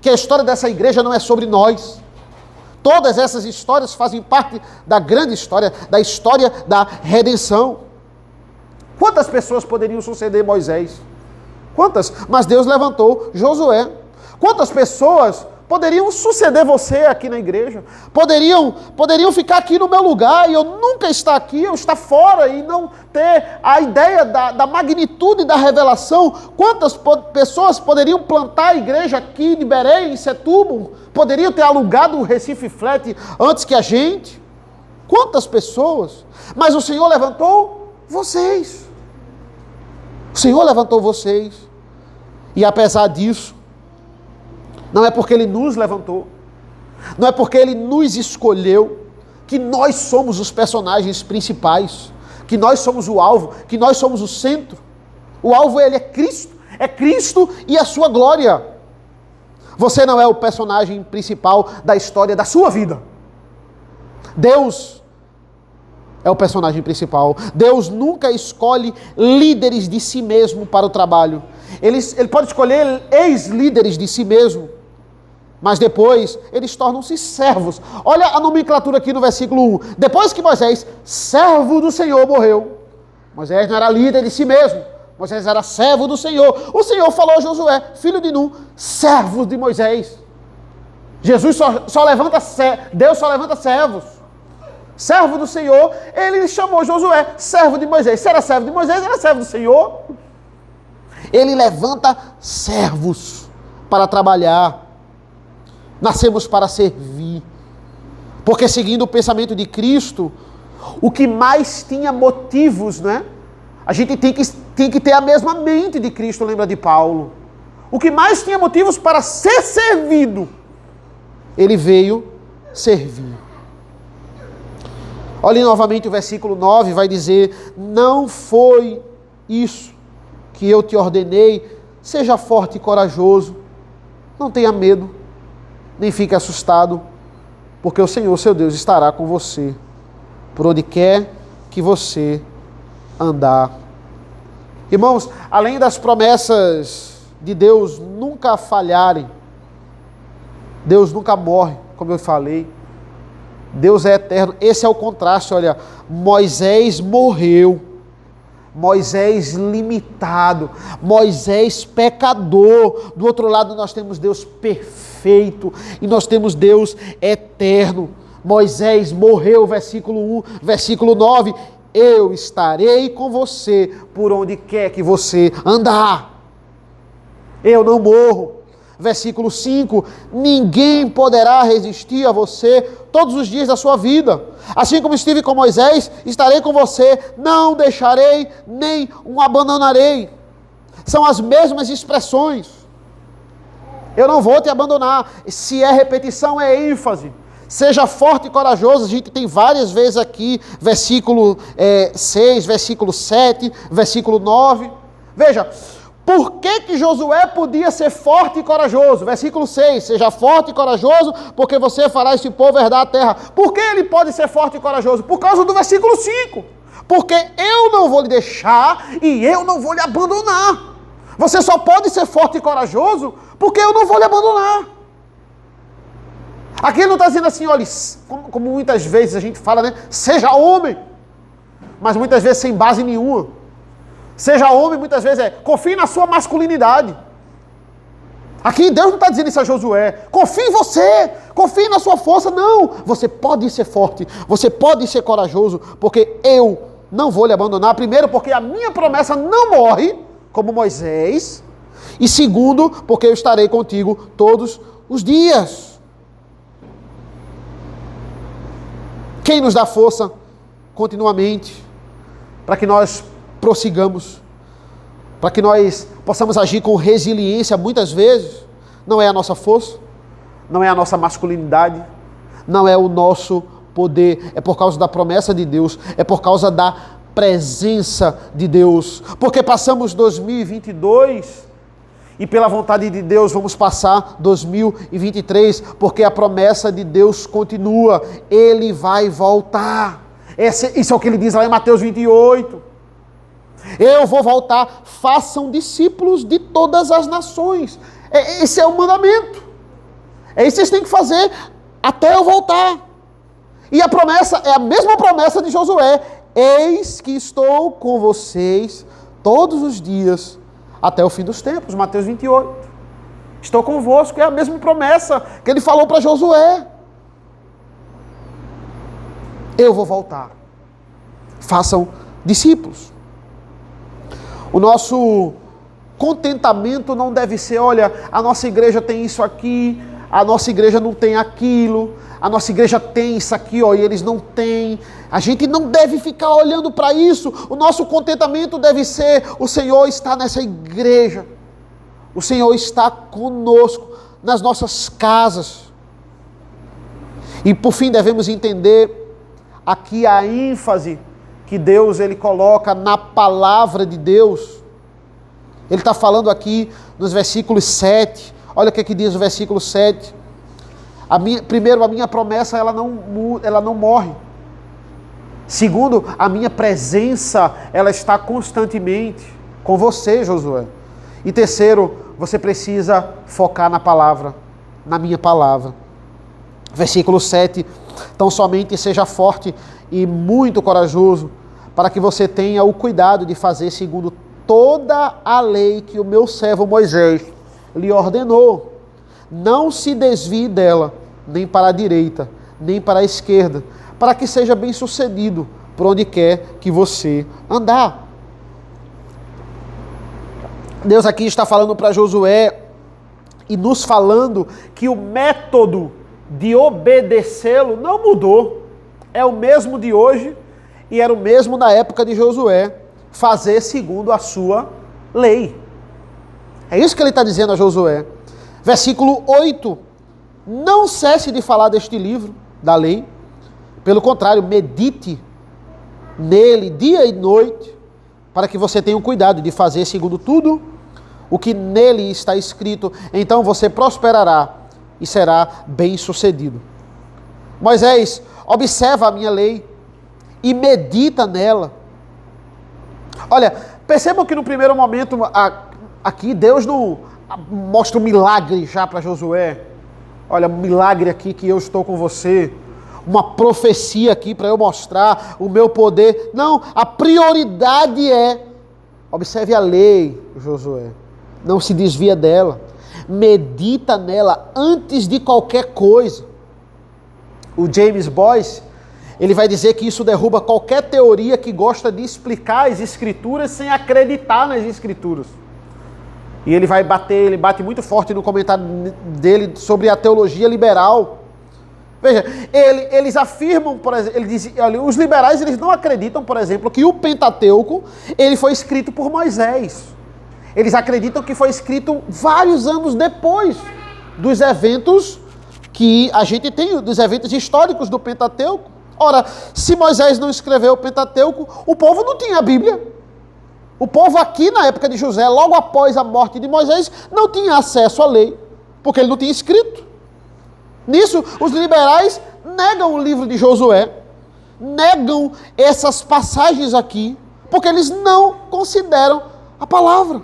Que a história dessa igreja não é sobre nós. Todas essas histórias fazem parte da grande história, da história da redenção. Quantas pessoas poderiam suceder Moisés? Quantas? Mas Deus levantou Josué. Quantas pessoas poderiam suceder você aqui na igreja? Poderiam ficar aqui no meu lugar e eu nunca estar aqui, eu estar fora e não ter a ideia da magnitude da revelação. Quantas pessoas poderiam plantar a igreja aqui em Berém, em Setúbal? Poderiam ter alugado o Recife Flat antes que a gente? Quantas pessoas? Mas o Senhor levantou vocês. O Senhor levantou vocês. E apesar disso, não é porque Ele nos levantou, não é porque Ele nos escolheu, que nós somos os personagens principais, que nós somos o alvo, que nós somos o centro. O alvo, Ele é Cristo e a sua glória. Você não é o personagem principal da história da sua vida. Deus é o personagem principal. Deus nunca escolhe líderes de si mesmo para o trabalho. Ele pode escolher ex-líderes de si mesmo, mas depois eles tornam-se servos. Olha a nomenclatura aqui no versículo 1. Depois que Moisés, servo do Senhor, morreu. Moisés não era líder de si mesmo. Moisés era servo do Senhor. O Senhor falou a Josué, filho de Nun, servo de Moisés. Deus só levanta servos. Servo do Senhor, ele chamou Josué, servo de Moisés. Se era servo de Moisés, era servo do Senhor. Ele levanta servos para trabalhar. Nascemos para servir. Porque seguindo o pensamento de Cristo, o que mais tinha motivos, né? A gente tem que ter a mesma mente de Cristo, lembra de Paulo. O que mais tinha motivos para ser servido, ele veio servir. Olhe novamente o versículo 9, vai dizer, não foi isso que eu te ordenei, seja forte e corajoso, não tenha medo, nem fique assustado, porque o Senhor, seu Deus, estará com você, por onde quer que você andar. Irmãos, além das promessas de Deus nunca falharem, Deus nunca morre, como eu falei, Deus é eterno. Esse é o contraste, olha, Moisés morreu, Moisés limitado, Moisés pecador, do outro lado nós temos Deus perfeito, e nós temos Deus eterno. Moisés morreu, versículo 1, versículo 9, eu estarei com você por onde quer que você andar. Eu não morro. versículo 5, ninguém poderá resistir a você todos os dias da sua vida. Assim como estive com Moisés, estarei com você, não deixarei, nem o abandonarei. São as mesmas expressões. Eu não vou te abandonar. Se é repetição, é ênfase. Seja forte e corajoso. A gente tem várias vezes aqui, versículo 6, versículo 7, versículo 9. Veja, por que Josué podia ser forte e corajoso? Versículo 6, seja forte e corajoso, porque você fará esse povo herdar a terra. Por que ele pode ser forte e corajoso? Por causa do versículo 5. Porque eu não vou lhe deixar e eu não vou lhe abandonar. Você só pode ser forte e corajoso porque eu não vou lhe abandonar. Aqui ele não está dizendo assim, olha, como muitas vezes a gente fala, né? Seja homem, mas muitas vezes sem base nenhuma. Seja homem, muitas vezes confie na sua masculinidade. Aqui Deus não está dizendo isso a Josué. Confie em você, confie na sua força. Não, você pode ser forte, você pode ser corajoso, porque eu não vou lhe abandonar. Primeiro, porque a minha promessa não morre, como Moisés. E segundo, porque eu estarei contigo todos os dias. Quem nos dá força continuamente para que nós prossigamos, para que nós possamos agir com resiliência muitas vezes, não é a nossa força, não é a nossa masculinidade, não é o nosso poder, é por causa da promessa de Deus, é por causa da presença de Deus, porque passamos 2022 e pela vontade de Deus vamos passar 2023, porque a promessa de Deus continua, Ele vai voltar. Isso é o que Ele diz lá em Mateus 28. Eu vou voltar, façam discípulos de todas as nações. Esse é o mandamento. É isso que vocês têm que fazer até eu voltar. E a promessa é a mesma promessa de Josué. Eis que estou com vocês todos os dias até o fim dos tempos. Mateus 28. Estou convosco, é a mesma promessa que ele falou para Josué. Eu vou voltar. Façam discípulos. O nosso contentamento não deve ser, olha, a nossa igreja tem isso aqui, a nossa igreja não tem aquilo, a nossa igreja tem isso aqui, ó, e eles não têm. A gente não deve ficar olhando para isso. O nosso contentamento deve ser, o Senhor está nessa igreja, o Senhor está conosco, nas nossas casas. E por fim devemos entender aqui a ênfase que Deus ele coloca na palavra de Deus. Ele está falando aqui nos versículos 7. Olha o que diz o versículo 7. Primeiro, a minha promessa ela não morre. Segundo, a minha presença ela está constantemente com você, Josué. E terceiro, você precisa focar na palavra, na minha palavra. Versículo 7. Tão somente seja forte e muito corajoso, para que você tenha o cuidado de fazer segundo toda a lei que o meu servo Moisés lhe ordenou. Não se desvie dela, nem para a direita, nem para a esquerda, para que seja bem sucedido por onde quer que você andar. Deus aqui está falando para Josué e nos falando que o método de obedecê-lo não mudou. É o mesmo de hoje e era o mesmo na época de Josué, fazer segundo a sua lei. É isso que ele está dizendo a Josué. Versículo 8. Não cesse de falar deste livro da lei. Pelo contrário, medite nele dia e noite, para que você tenha o cuidado de fazer segundo tudo o que nele está escrito. Então você prosperará e será bem-sucedido. Moisés, observa a minha lei e medita nela. Olha, percebam que no primeiro momento aqui Deus não mostra um milagre já para Josué. Olha, um milagre aqui que eu estou com você. Uma profecia aqui para eu mostrar o meu poder. Não, a prioridade é, observe a lei, Josué. Não se desvia dela. Medita nela antes de qualquer coisa. O James Boyce, ele vai dizer que isso derruba qualquer teoria que gosta de explicar as Escrituras sem acreditar nas Escrituras. E ele vai bater, ele bate muito forte no comentário dele sobre a teologia liberal. Veja, eles afirmam, por exemplo, ele diz, olha, os liberais eles não acreditam, por exemplo, que o Pentateuco ele foi escrito por Moisés. Eles acreditam que foi escrito vários anos depois dos eventos que a gente tem, dos eventos históricos do Pentateuco. Ora, se Moisés não escreveu o Pentateuco, o povo não tinha a Bíblia. O povo aqui na época de José, logo após a morte de Moisés, não tinha acesso à lei, porque ele não tinha escrito. Nisso, os liberais negam o livro de Josué, negam essas passagens aqui, porque eles não consideram a palavra.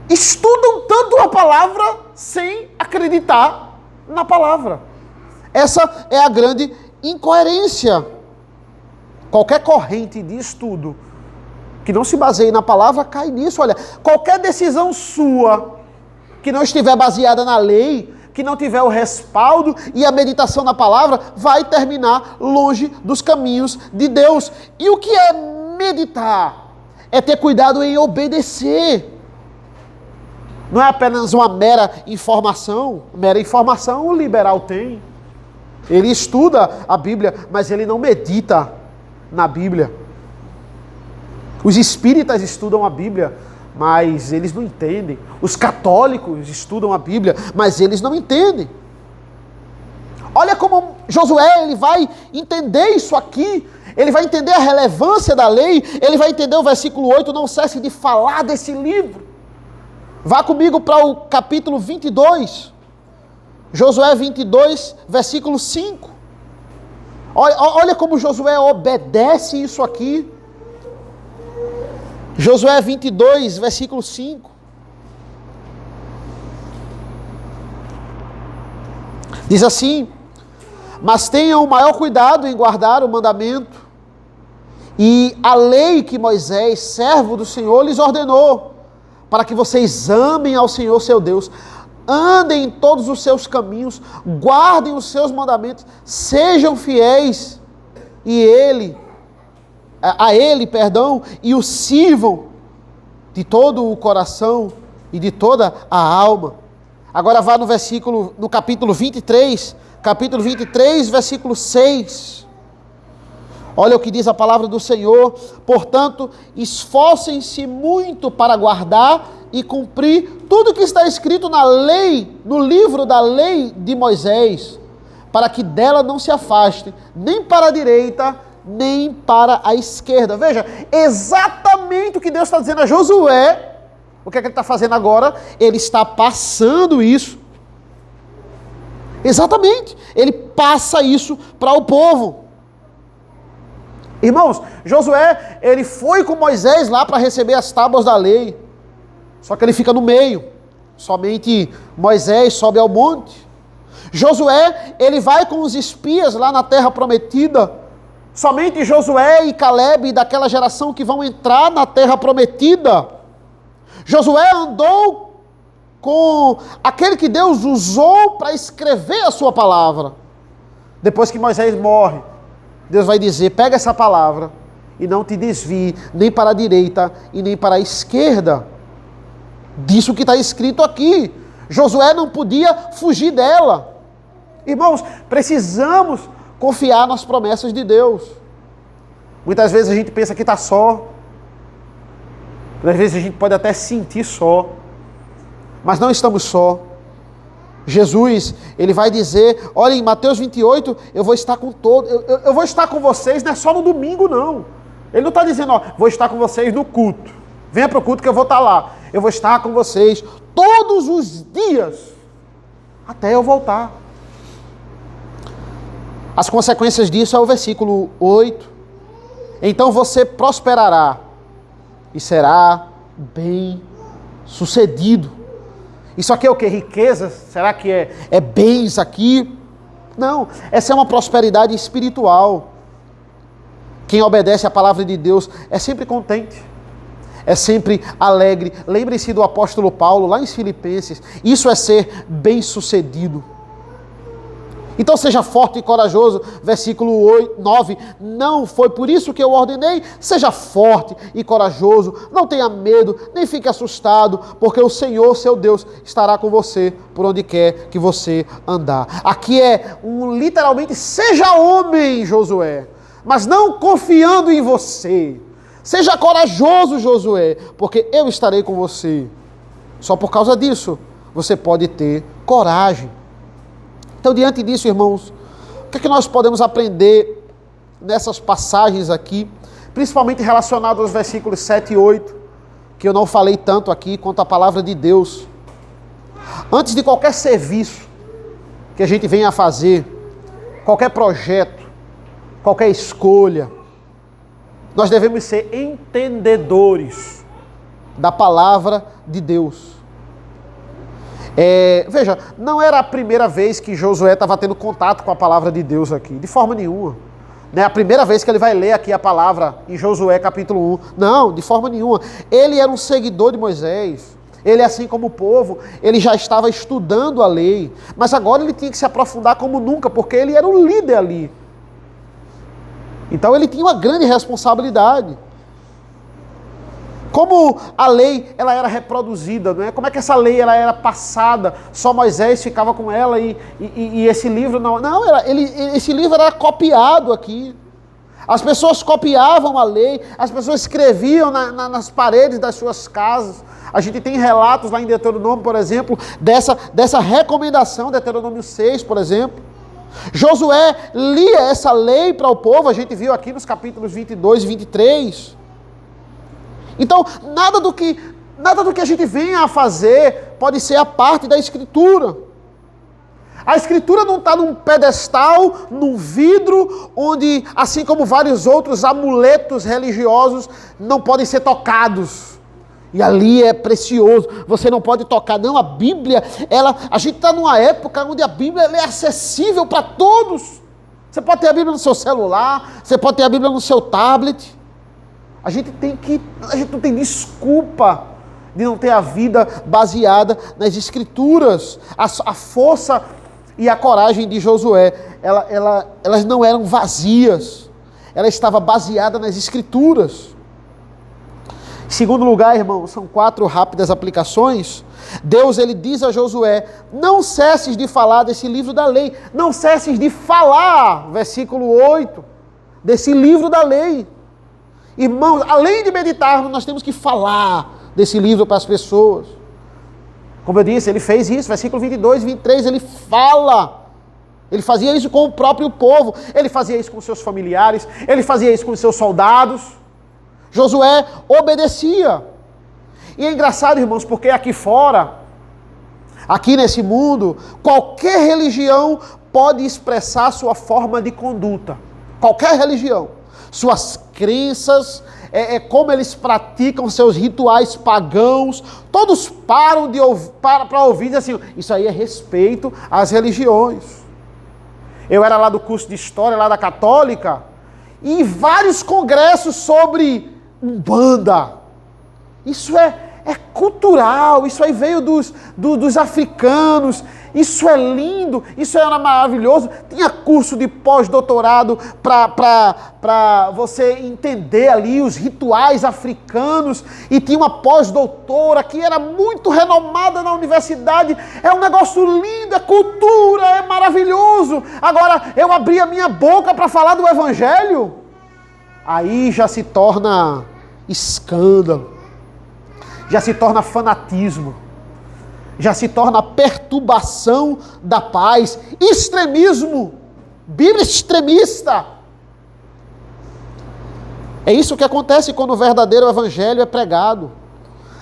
Estudam tanto a palavra sem acreditar na palavra. Essa é a grande incoerência. Qualquer corrente de estudo que não se baseie na palavra cai nisso. Olha, qualquer decisão sua que não estiver baseada na lei, que não tiver o respaldo e a meditação na palavra, vai terminar longe dos caminhos de Deus. E o que é meditar? É ter cuidado em obedecer. Não é apenas uma mera informação. Mera informação o liberal tem. Ele estuda a Bíblia, mas ele não medita na Bíblia. Os espíritas estudam a Bíblia, mas eles não entendem. Os católicos estudam a Bíblia, mas eles não entendem. Olha como Josué ele vai entender isso aqui. Ele vai entender a relevância da lei. Ele vai entender o versículo 8. Não cesse de falar desse livro. Vá comigo para o capítulo 22. Josué 22, versículo 5. Olha como Josué obedece isso aqui. Josué 22, versículo 5. Diz assim: mas tenham o maior cuidado em guardar o mandamento e a lei que Moisés, servo do Senhor, lhes ordenou, para que vocês amem ao Senhor seu Deus, andem em todos os seus caminhos, guardem os seus mandamentos, sejam fiéis a Ele, e o sirvam de todo o coração e de toda a alma. Agora vá no capítulo 23, versículo 6. Olha o que diz a palavra do Senhor: portanto, esforcem-se muito para guardar e cumprir tudo que está escrito na lei, no livro da lei de Moisés, para que dela não se afaste, nem para a direita, nem para a esquerda. Veja, exatamente o que Deus está dizendo a Josué. O que é que ele está fazendo agora? Ele está passando isso. Exatamente. Ele passa isso para o povo. Irmãos, Josué, ele foi com Moisés lá para receber as tábuas da lei. Só que ele fica no meio. Somente Moisés sobe ao monte. Josué, ele vai com os espias lá na terra prometida. Somente Josué e Calebe daquela geração que vão entrar na terra prometida. Josué andou com aquele que Deus usou para escrever a sua palavra. Depois que Moisés morre, Deus vai dizer: pega essa palavra e não te desvie nem para a direita e nem para a esquerda. Disso que está escrito aqui. Josué não podia fugir dela. Irmãos, precisamos confiar nas promessas de Deus. Muitas vezes a gente pensa que está só. Muitas vezes a gente pode até se sentir só. Mas não estamos só. Jesus, ele vai dizer, olha, em Mateus 28, eu vou estar com todos, eu vou estar com vocês, não é só no domingo não. Ele não está dizendo, ó, vou estar com vocês no culto. Venha para o culto que eu vou estar lá. Eu vou estar com vocês todos os dias, até eu voltar. As consequências disso é o versículo 8. Então você prosperará e será bem sucedido. Isso aqui é o que? Riqueza? Será que é bens aqui? Não, essa é uma prosperidade espiritual. Quem obedece à palavra de Deus é sempre contente, é sempre alegre. Lembre-se do apóstolo Paulo, lá em Filipenses. Isso é ser bem sucedido. Então seja forte e corajoso, versículo 9, não foi por isso que eu ordenei, seja forte e corajoso, não tenha medo, nem fique assustado, porque o Senhor, seu Deus, estará com você por onde quer que você andar. Aqui é literalmente, seja homem, Josué, mas não confiando em você. Seja corajoso, Josué, porque eu estarei com você. Só por causa disso, você pode ter coragem. Então, diante disso, irmãos, o que é que nós podemos aprender nessas passagens aqui, principalmente relacionado aos versículos 7 e 8, que eu não falei tanto aqui quanto a palavra de Deus. Antes de qualquer serviço que a gente venha a fazer, qualquer projeto, qualquer escolha, nós devemos ser entendedores da palavra de Deus. Veja, não era a primeira vez que Josué estava tendo contato com a palavra de Deus aqui, de forma nenhuma. Não é a primeira vez que ele vai ler aqui a palavra em Josué capítulo 1. Não, de forma nenhuma. Ele era um seguidor de Moisés. Ele, assim como o povo, ele já estava estudando a lei. Mas agora ele tinha que se aprofundar como nunca, porque ele era o líder ali. Então ele tinha uma grande responsabilidade. Como a lei ela era reproduzida, não é? Como é que essa lei ela era passada? Só Moisés ficava com ela e esse livro não. Não, esse livro era copiado aqui. As pessoas copiavam a lei, as pessoas escreviam nas paredes das suas casas. A gente tem relatos lá em Deuteronômio, por exemplo, dessa recomendação, Deuteronômio 6, por exemplo. Josué lia essa lei para o povo, a gente viu aqui nos capítulos 22 e 23. Então, nada do que a gente venha a fazer pode ser a parte da Escritura. A Escritura não está num pedestal, num vidro, onde, assim como vários outros amuletos religiosos, não podem ser tocados. E ali é precioso, você não pode tocar. Não, a Bíblia, a gente está numa época onde a Bíblia é acessível para todos. Você pode ter a Bíblia no seu celular, você pode ter a Bíblia no seu tablet. A gente não tem desculpa de não ter a vida baseada nas Escrituras. A força e a coragem de Josué, elas não eram vazias. Ela estava baseada nas Escrituras. Em segundo lugar, irmãos, são 4 rápidas aplicações. Deus, ele diz a Josué, não cesses de falar desse livro da lei. Não cesses de falar, versículo 8, desse livro da lei. Irmãos, além de meditarmos, nós temos que falar desse livro para as pessoas. Como eu disse, ele fez isso, versículo 22 e 23, ele fala. Ele fazia isso com o próprio povo, ele fazia isso com seus familiares, ele fazia isso com os seus soldados. Josué obedecia. E é engraçado, irmãos, porque aqui fora, aqui nesse mundo, qualquer religião pode expressar sua forma de conduta. Qualquer religião. Suas crenças, como eles praticam seus rituais pagãos, todos param para ouvir e dizer assim, isso aí é respeito às religiões. Eu era lá do curso de História, lá da Católica, e vários congressos sobre Umbanda. Isso é cultural, isso aí veio dos africanos, isso é lindo, isso era maravilhoso. Tinha curso de pós-doutorado para você entender ali os rituais africanos, e tinha uma pós-doutora que era muito renomada na universidade. É um negócio lindo, é cultura, é maravilhoso. Agora, eu abri a minha boca para falar do Evangelho, aí já se torna escândalo, já se torna fanatismo, já se torna perturbação da paz, extremismo, Bíblia extremista. É isso que acontece quando o verdadeiro evangelho é pregado.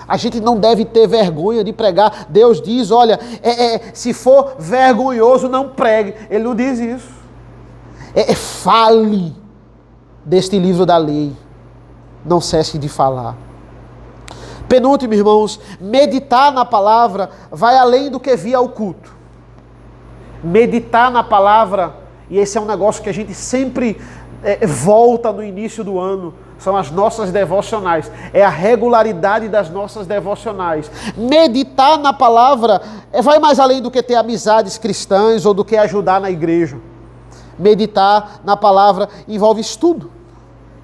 A gente não deve ter vergonha de pregar. Deus diz, olha, se for vergonhoso, não pregue. Ele não diz isso. Fale deste livro da lei. Não cesse de falar. Penúltimo, irmãos, meditar na palavra vai além do que vir ao culto. Meditar na palavra, e esse é um negócio que a gente sempre volta no início do ano, são as nossas devocionais. É a regularidade das nossas devocionais. Meditar na palavra vai mais além do que ter amizades cristãs ou do que ajudar na igreja. Meditar na palavra envolve estudo,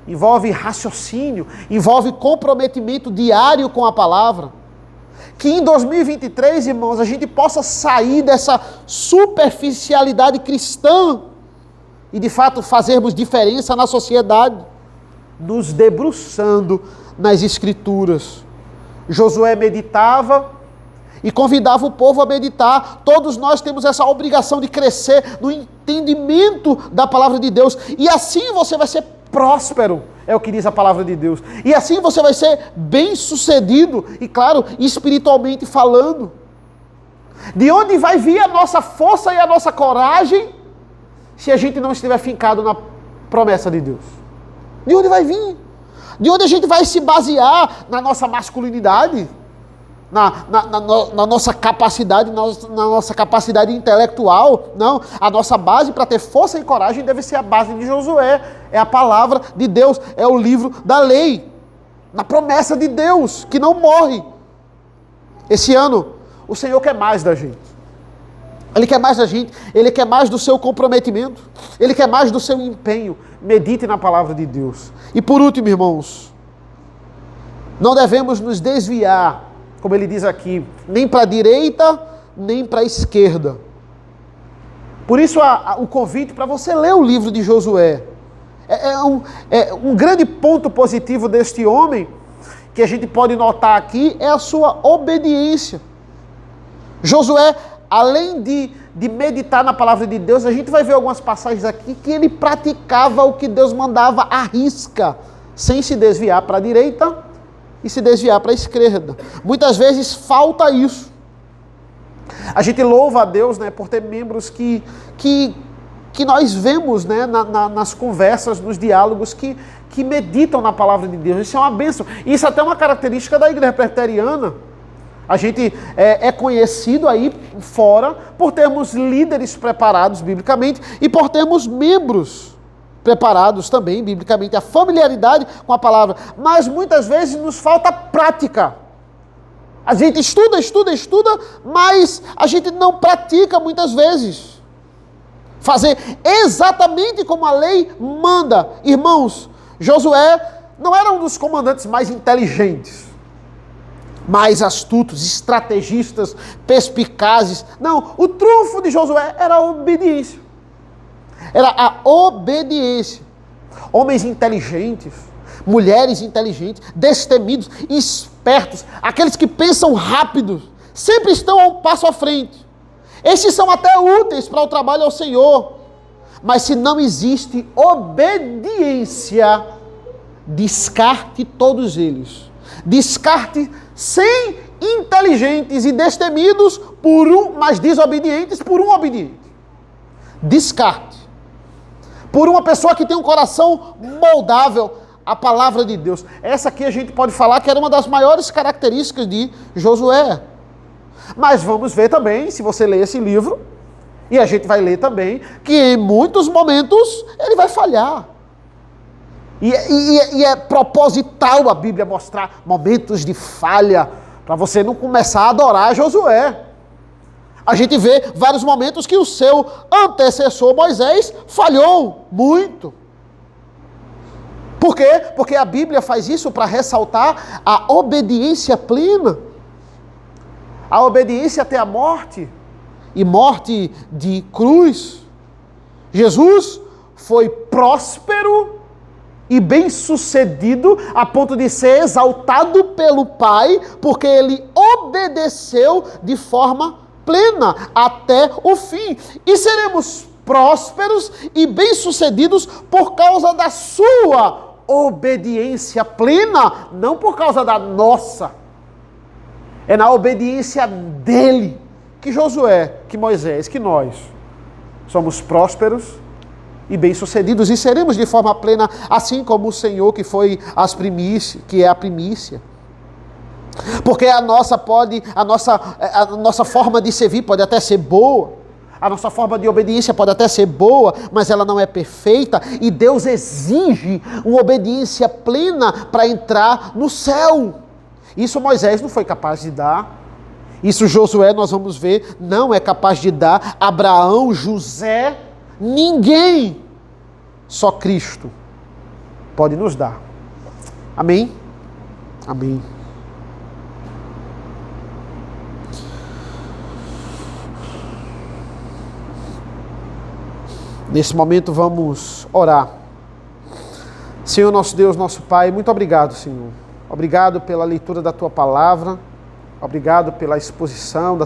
envolve raciocínio, envolve comprometimento diário com a palavra. Que em 2023, irmãos, a gente possa sair dessa superficialidade cristã e de fato fazermos diferença na sociedade, nos debruçando nas Escrituras. Josué meditava e convidava o povo a meditar. Todos nós temos essa obrigação de crescer no entendimento da palavra de Deus. E assim você vai ser próspero, é o que diz a palavra de Deus. E assim você vai ser bem-sucedido, e claro, espiritualmente falando. De onde vai vir a nossa força e a nossa coragem se a gente não estiver fincado na promessa de Deus? De onde vai vir? De onde a gente vai se basear na nossa masculinidade? Na nossa capacidade, na nossa capacidade intelectual? Não, a nossa base para ter força e coragem deve ser a base de Josué, é a palavra de Deus, é o livro da lei, na promessa de Deus, que não morre. Esse ano, o Senhor quer mais da gente, Ele quer mais da gente, Ele quer mais do seu comprometimento, Ele quer mais do seu empenho. Medite na palavra de Deus. E por último, irmãos, não devemos nos desviar, como ele diz aqui, nem para a direita, nem para a esquerda. Por isso o convite para você ler o livro de Josué. É um grande ponto positivo deste homem, que a gente pode notar aqui, é a sua obediência. Josué, além de meditar na palavra de Deus, a gente vai ver algumas passagens aqui que ele praticava o que Deus mandava à risca, sem se desviar para a direita e se desviar para a esquerda. Muitas vezes falta isso. A gente louva a Deus, né, por ter membros que nós vemos, né, nas conversas, nos diálogos, que meditam na palavra de Deus. Isso é uma bênção. Isso até é uma característica da igreja presbiteriana. A gente é conhecido aí fora por termos líderes preparados biblicamente e por termos membros preparados também biblicamente, a familiaridade com a palavra. Mas muitas vezes nos falta prática. A gente estuda, mas a gente não pratica muitas vezes. Fazer exatamente como a lei manda. Irmãos, Josué não era um dos comandantes mais inteligentes, mais astutos, estrategistas, perspicazes. Não, o trunfo de Josué era a obediência. Era a obediência. Homens inteligentes, mulheres inteligentes, destemidos, espertos, aqueles que pensam rápido, sempre estão a um passo à frente. Estes são até úteis para o trabalho ao Senhor. Mas se não existe obediência, descarte todos eles. Descarte 100 inteligentes e destemidos por um, mas desobedientes por um obediente. Descarte. Por uma pessoa que tem um coração moldável à palavra de Deus. Essa aqui a gente pode falar que era uma das maiores características de Josué. Mas vamos ver também, se você ler esse livro, e a gente vai ler também, que em muitos momentos ele vai falhar. E é proposital a Bíblia mostrar momentos de falha, para você não começar a adorar Josué. A gente vê vários momentos que o seu antecessor Moisés falhou muito. Por quê? Porque a Bíblia faz isso para ressaltar a obediência plena. A obediência até a morte, e morte de cruz. Jesus foi próspero e bem-sucedido a ponto de ser exaltado pelo Pai, porque ele obedeceu de forma plena até o fim. E seremos prósperos e bem-sucedidos por causa da sua obediência plena, não por causa da nossa. É na obediência dele que Josué, que Moisés, que nós somos prósperos e bem-sucedidos e seremos de forma plena, assim como o Senhor que foi as primícias, que é a primícia. Porque a nossa forma de servir pode até ser boa, A nossa forma de obediência pode até ser boa, mas ela não é perfeita, e Deus exige uma obediência plena para entrar no céu. Isso Moisés não foi capaz de dar. Isso Josué, nós vamos ver, não é capaz de dar. Abraão, José, ninguém. Só Cristo pode nos dar. Amém? Amém. Nesse momento vamos orar. Senhor nosso Deus, nosso Pai, muito obrigado, Senhor. Obrigado pela leitura da Tua palavra. Obrigado pela exposição da